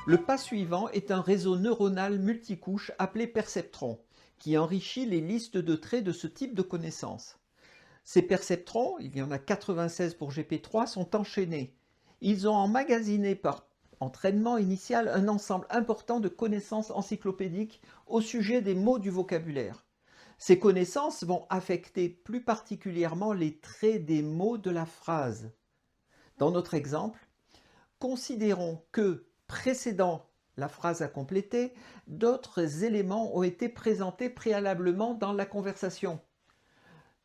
Le pas suivant est un réseau neuronal multicouche appelé perceptron, qui enrichit les listes de traits de ce type de connaissances. Ces perceptrons, il y en a 96 pour GP3, sont enchaînés. Ils ont emmagasiné par entraînement initial un ensemble important de connaissances encyclopédiques au sujet des mots du vocabulaire. Ces connaissances vont affecter plus particulièrement les traits des mots de la phrase. Dans notre exemple, considérons que, précédant la phrase à compléter, d'autres éléments ont été présentés préalablement dans la conversation.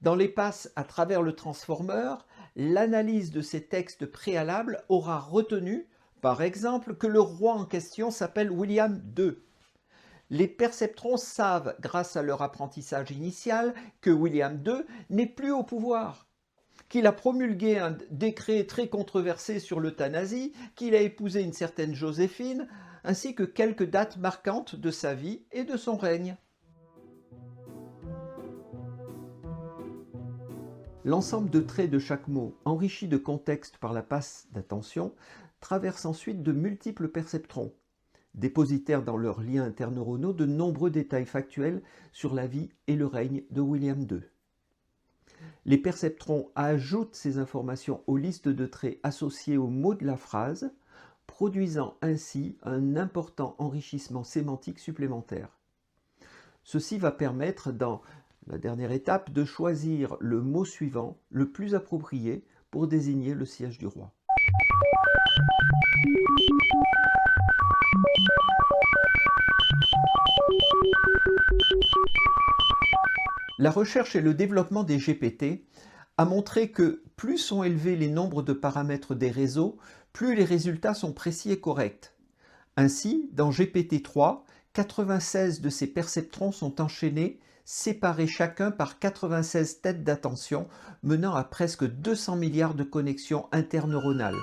Dans les passes à travers le transformer, l'analyse de ces textes préalables aura retenu, par exemple, que le roi en question s'appelle William II. Les perceptrons savent, grâce à leur apprentissage initial, que William II n'est plus au pouvoir, qu'il a promulgué un décret très controversé sur l'euthanasie, qu'il a épousé une certaine Joséphine, ainsi que quelques dates marquantes de sa vie et de son règne. L'ensemble de traits de chaque mot, enrichi de contexte par la passe d'attention, traverse ensuite de multiples perceptrons, dépositaires dans leurs liens interneuronaux de nombreux détails factuels sur la vie et le règne de William II. Les perceptrons ajoutent ces informations aux listes de traits associés aux mots de la phrase, produisant ainsi un important enrichissement sémantique supplémentaire. Ceci va permettre, dans la dernière étape, de choisir le mot suivant, le plus approprié, pour désigner le siège du roi. La recherche et le développement des GPT a montré que plus sont élevés les nombres de paramètres des réseaux, plus les résultats sont précis et corrects. Ainsi, dans GPT-3, 96 de ces perceptrons sont enchaînés, séparés chacun par 96 têtes d'attention, menant à presque 200 milliards de connexions interneuronales.